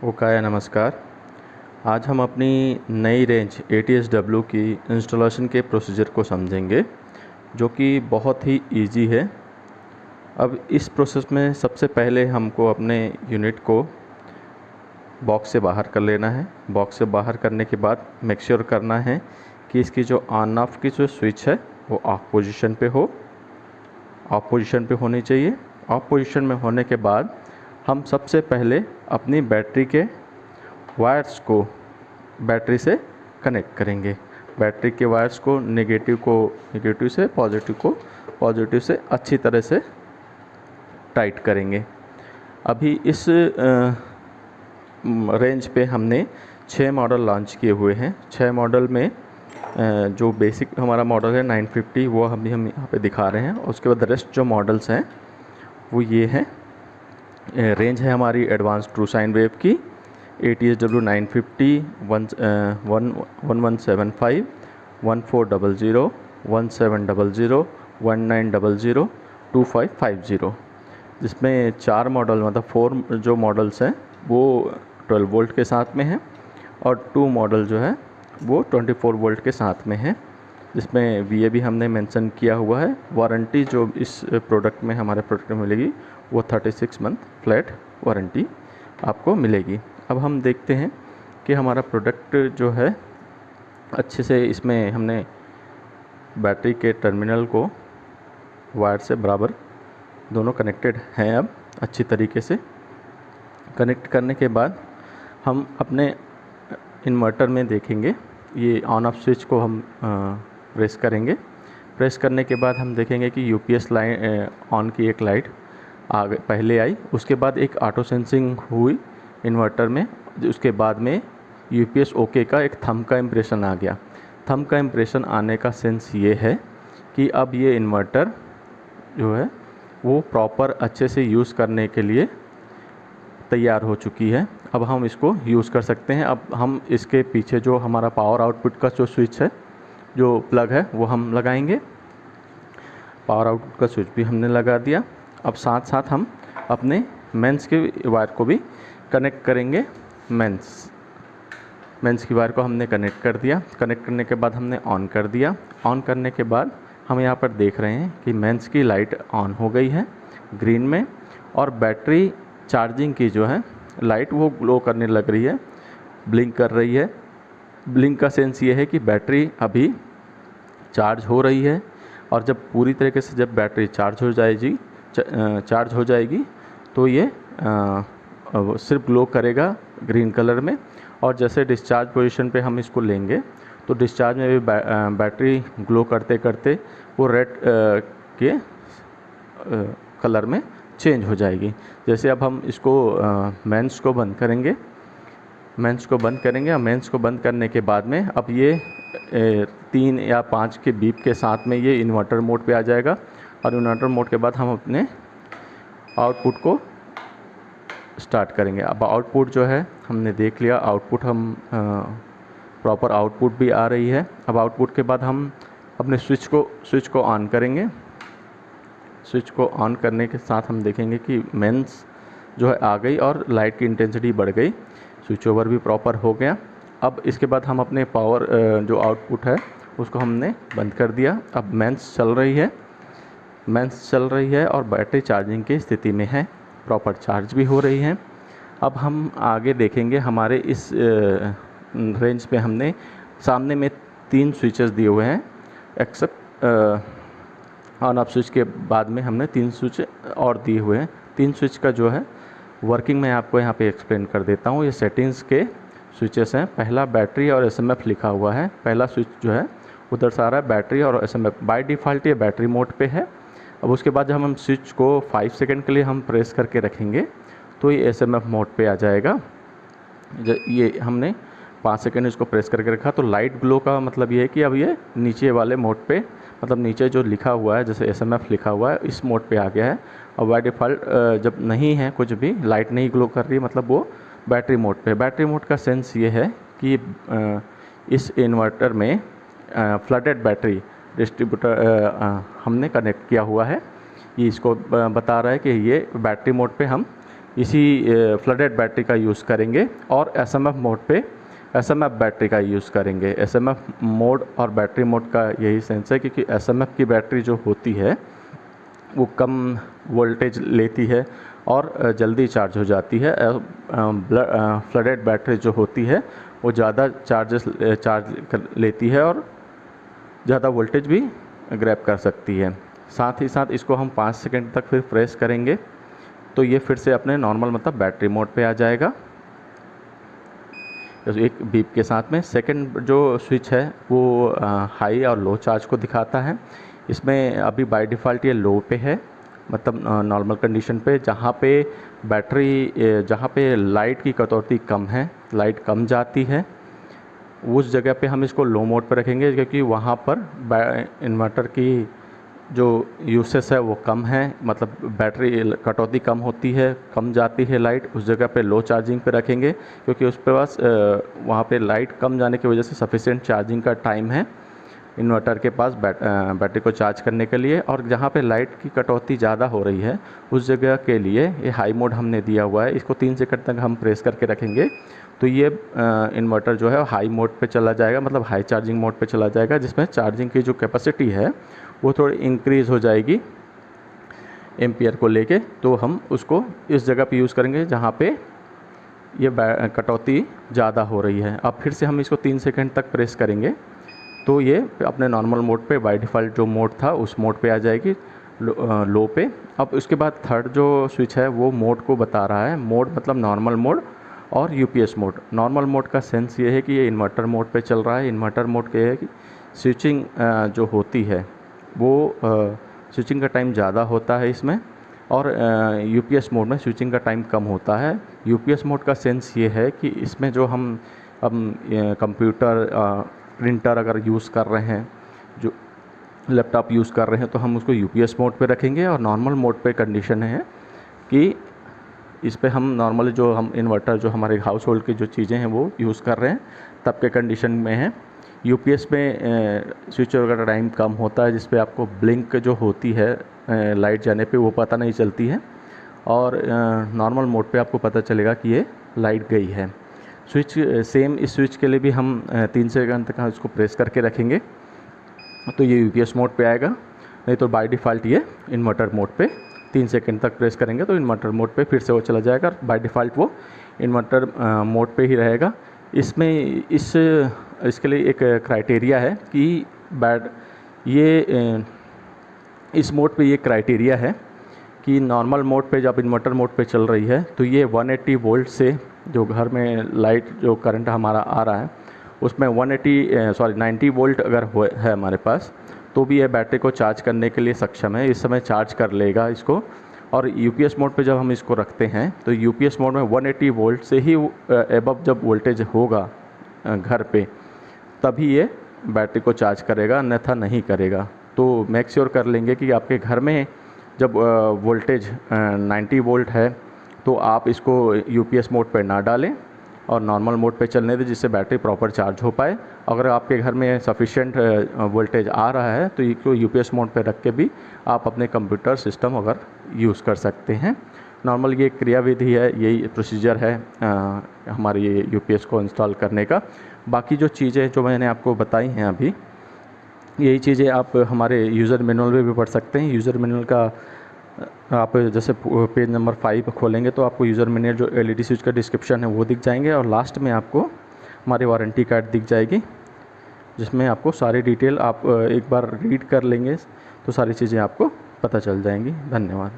ओकाया नमस्कार। आज हम अपनी नई रेंज ATSW की इंस्टॉलेशन के प्रोसीजर को समझेंगे, जो कि बहुत ही इजी है। अब इस प्रोसेस में सबसे पहले हमको अपने यूनिट को बॉक्स से बाहर कर लेना है। बॉक्स से बाहर करने के बाद मेक श्योर करना है कि इसकी जो ऑन ऑफ की जो स्विच है वो ऑफ पोजीशन पे हो, ऑफ पोजीशन पे होनी चाहिए। ऑफ पोजीशन में होने के बाद हम सबसे पहले अपनी बैटरी के वायर्स को बैटरी से कनेक्ट करेंगे। बैटरी के वायर्स को नेगेटिव से पॉजिटिव से अच्छी तरह से टाइट करेंगे। अभी इस रेंज पे हमने 6 मॉडल लॉन्च किए हुए हैं। 6 मॉडल में जो बेसिक हमारा मॉडल है 950 वो हम यहाँ पे दिखा रहे हैं। उसके बाद रेस्ट जो मॉडल्स हैं वो ये हैं। रेंज है हमारी एडवांस ट्रू साइन वेव की ATSW 950, 1175, 1400, 1700, 1900, 2550, जिसमें 4 मॉडल मतलब 4 जो मॉडल्स हैं वो 12 वोल्ट के साथ में हैं और 2 मॉडल जो है वो 24 वोल्ट के साथ में है, जिसमें VA भी हमने मेंशन किया हुआ है। वारंटी जो इस प्रोडक्ट में हमारे प्रोडक्ट में मिलेगी वो 36 मंथ फ्लैट वारंटी आपको मिलेगी। अब हम देखते हैं कि हमारा प्रोडक्ट जो है अच्छे से, इसमें हमने बैटरी के टर्मिनल को वायर से बराबर दोनों कनेक्टेड हैं। अब अच्छी तरीके से कनेक्ट करने के बाद हम अपने इन्वर्टर में देखेंगे, ये ऑन ऑफ स्विच को हम प्रेस करेंगे। प्रेस करने के बाद हम देखेंगे कि UPS लाइन ऑन की एक लाइट आगे पहले आई, उसके बाद एक ऑटो सेंसिंग हुई इन्वर्टर में। उसके बाद में UPS ओके का एक थंब का इम्प्रेशन आ गया। थंब का इम्प्रेशन आने का सेंस ये है कि अब ये इन्वर्टर जो है वो प्रॉपर अच्छे से यूज़ करने के लिए तैयार हो चुकी है। अब हम इसको यूज़ कर सकते हैं। अब हम इसके पीछे जो हमारा पावर आउटपुट का जो स्विच है, जो प्लग है, वो हम लगाएंगे। पावर आउटपुट का स्विच भी हमने लगा दिया। अब साथ साथ हम अपने मेंस के वायर को भी कनेक्ट करेंगे। मेंस की वायर को हमने कनेक्ट कर दिया। कनेक्ट करने के बाद हमने ऑन कर दिया। ऑन करने के बाद हम यहाँ पर देख रहे हैं कि मेंस की लाइट ऑन हो गई है ग्रीन में, और बैटरी चार्जिंग की जो है लाइट वो ग्लो करने लग रही है, ब्लिंक कर रही है। ब्लिंक का सेंस ये है कि बैटरी अभी चार्ज हो रही है, और जब पूरी तरीके से जब बैटरी चार्ज हो जाएगी तो ये सिर्फ ग्लो करेगा ग्रीन कलर में। और जैसे डिस्चार्ज पोजीशन पे हम इसको लेंगे तो डिस्चार्ज में भी बैटरी ग्लो करते करते वो रेड के कलर में चेंज हो जाएगी। जैसे अब हम इसको मेंस को बंद करेंगे और मेंस को बंद करने के बाद में अब ये 3 या 5 के बीप के साथ में ये इन्वर्टर मोड पे आ जाएगा। और इन्वर्टर मोड के बाद हम अपने आउटपुट को स्टार्ट करेंगे। अब आउटपुट जो है हमने देख लिया, आउटपुट हम प्रॉपर आउटपुट भी आ रही है। अब आउटपुट के बाद हम अपने स्विच को ऑन करेंगे। स्विच को ऑन करने के साथ हम देखेंगे कि मेंस जो है आ गई और लाइट की इंटेंसिटी बढ़ गई, स्विच ओवर भी प्रॉपर हो गया। अब इसके बाद हम अपने पावर जो आउटपुट है उसको हमने बंद कर दिया। अब मेंस चल रही है और बैटरी चार्जिंग की स्थिति में है, प्रॉपर चार्ज भी हो रही है। अब हम आगे देखेंगे, हमारे इस रेंज पे हमने सामने में 3 स्विचेस दिए हुए हैं। एक्सेप्ट ऑन ऑफ स्विच के बाद में हमने 3 स्विच और दिए हुए हैं। 3 स्विच का जो है वर्किंग मैं आपको यहाँ पे एक्सप्लेन कर देता हूँ। ये सेटिंग्स के स्विचेस हैं। पहला बैटरी और SMF लिखा हुआ है। पहला स्विच जो है उधर से आ रहा है, बैटरी और SMF। बाय डिफ़ॉल्ट ये बैटरी मोड पे है। अब उसके बाद जब हम स्विच को 5 सेकंड के लिए हम प्रेस करके रखेंगे तो ये SMF मोड पे आ जाएगा। ये हमने 5 सेकंड इसको प्रेस करके रखा तो लाइट ग्लो का मतलब ये है कि अब ये नीचे वाले मोड पे, मतलब नीचे जो लिखा हुआ है जैसे SMF लिखा हुआ है, इस मोड पे आ गया है। और बाय डिफ़ॉल्ट जब नहीं है, कुछ भी लाइट नहीं ग्लो कर रही है, मतलब वो बैटरी मोड पे। बैटरी मोड का सेंस ये है कि इस इन्वर्टर में फ्लडेड बैटरी डिस्ट्रीब्यूटर हमने कनेक्ट किया हुआ है। ये इसको बता रहा है कि ये बैटरी मोड पे हम इसी फ्लडेड बैटरी का यूज़ करेंगे और एसएमएफ मोड पे एसएमएफ बैटरी का यूज़ करेंगे। एसएमएफ मोड और बैटरी मोड का यही सेंस है, क्योंकि एसएमएफ की बैटरी जो होती है वो कम वोल्टेज लेती है और जल्दी चार्ज हो जाती है। फ्लडेड बैटरी जो होती है वो ज़्यादा चार्ज लेती है और ज़्यादा वोल्टेज भी ग्रैब कर सकती है। साथ ही साथ इसको हम 5 सेकंड तक फिर प्रेस करेंगे तो ये फिर से अपने नॉर्मल मतलब बैटरी मोड पे आ जाएगा, तो एक बीप के साथ में। सेकंड जो स्विच है वो हाई और लो चार्ज को दिखाता है। इसमें अभी बाय डिफ़ॉल्ट ये लो पे है, मतलब नॉर्मल कंडीशन पे, जहाँ पे लाइट की कटौती कम है, लाइट कम जाती है, उस जगह पे हम इसको लो मोड पे रखेंगे, क्योंकि वहाँ पर इन्वर्टर की जो यूसेस है वो कम है, मतलब बैटरी कटौती कम होती है, कम जाती है लाइट। उस जगह पे लो चार्जिंग पे रखेंगे, क्योंकि उस पे पास वहाँ पे लाइट कम जाने की वजह से सफिशिएंट चार्जिंग का टाइम है इन्वर्टर के पास बैटरी को चार्ज करने के लिए। और जहाँ पे लाइट की कटौती ज़्यादा हो रही है उस जगह के लिए ये हाई मोड हमने दिया हुआ है। इसको 3 सेकंड तक हम प्रेस करके रखेंगे तो ये इन्वर्टर जो है हाई मोड पे चला जाएगा, मतलब हाई चार्जिंग मोड पे चला जाएगा, जिसमें चार्जिंग की जो कैपेसिटी है वो थोड़ी इंक्रीज़ हो जाएगी एम्पियर को लेके। तो हम उसको इस जगह पे यूज़ करेंगे जहाँ पे ये कटौती ज़्यादा हो रही है। अब फिर से हम इसको 3 सेकंड तक प्रेस करेंगे तो ये अपने नॉर्मल मोड पे बाय डिफ़ॉल्ट जो मोड था उस मोड पे आ जाएगी, लो पे। अब उसके बाद थर्ड जो स्विच है वो मोड को बता रहा है। मोड मतलब नॉर्मल मोड और यूपीएस मोड। नॉर्मल मोड का सेंस ये है कि ये इन्वर्टर मोड पे चल रहा है। इन्वर्टर मोड के है कि स्विचिंग जो होती है वो स्विचिंग का टाइम ज़्यादा होता है इसमें, और यूपीएस मोड में स्विचिंग का टाइम कम होता है। यूपीएस मोड का सेंस ये है कि इसमें जो हम कंप्यूटर प्रिंटर अगर यूज़ कर रहे हैं, जो लैपटॉप यूज़ कर रहे हैं, तो हम उसको यूपीएस मोड पे रखेंगे। और नॉर्मल मोड पे कंडीशन है कि इस पे हम नॉर्मली जो हम इन्वर्टर जो हमारे हाउस होल्ड की जो चीज़ें हैं वो यूज़ कर रहे हैं तब के कंडीशन में है। यूपीएस में स्विच वगैरह टाइम कम होता है, जिस पे आपको ब्लिंक जो होती है लाइट जाने पे वो पता नहीं चलती है, और नॉर्मल मोड पे आपको पता चलेगा कि ये लाइट गई है। स्विच सेम इस स्विच के लिए भी हम 3 सेकंड तक इसको प्रेस करके रखेंगे तो ये यूपीएस मोड पे आएगा, नहीं तो बाय डिफ़ॉल्ट ये इन्वर्टर मोड पे 3 सेकंड तक प्रेस करेंगे तो इन्वर्टर मोड पे फिर से वो चला जाएगा। बाय डिफ़ॉल्ट वो इन्वर्टर मोड पे ही रहेगा। इसमें इसके लिए एक क्राइटेरिया है कि इस मोड पे ये क्राइटेरिया है कि नॉर्मल मोड पे जब इन्वर्टर मोड पे चल रही है तो ये 180 वोल्ट से जो घर में लाइट जो करंट हमारा आ रहा है उसमें 90 वोल्ट अगर है हमारे पास तो भी ये बैटरी को चार्ज करने के लिए सक्षम है। इस समय चार्ज कर लेगा इसको। और यूपीएस मोड पे जब हम इसको रखते हैं तो यूपीएस मोड में 180 वोल्ट से ही एबव जब वोल्टेज होगा घर पे तभी ये बैटरी को चार्ज करेगा, अन्यथा नहीं करेगा। तो मेक श्योर कर लेंगे कि आपके घर में जब वोल्टेज 90 वोल्ट है तो आप इसको यूपीएस मोड पे ना डालें और नॉर्मल मोड पे चलने दें, जिससे बैटरी प्रॉपर चार्ज हो पाए। अगर आपके घर में सफिशिएंट वोल्टेज आ रहा है तो इसको यूपीएस मोड पे रख के भी आप अपने कंप्यूटर सिस्टम अगर यूज़ कर सकते हैं। नॉर्मल ये क्रियाविधि है, यही प्रोसीजर है हमारे ये यूपीएस को इंस्टॉल करने का। बाकी जो चीज़ें जो मैंने आपको बताई हैं अभी, यही चीज़ें आप हमारे यूज़र मैनुअल में भी पढ़ सकते हैं। यूज़र मैनुअल का आप जैसे पेज नंबर 5 खोलेंगे तो आपको यूज़र मैनुअल जो एलईडी स्विच का डिस्क्रिप्शन है वो दिख जाएंगे, और लास्ट में आपको हमारी वारंटी कार्ड दिख जाएगी, जिसमें आपको सारी डिटेल आप एक बार रीड कर लेंगे तो सारी चीज़ें आपको पता चल जाएंगी। धन्यवाद।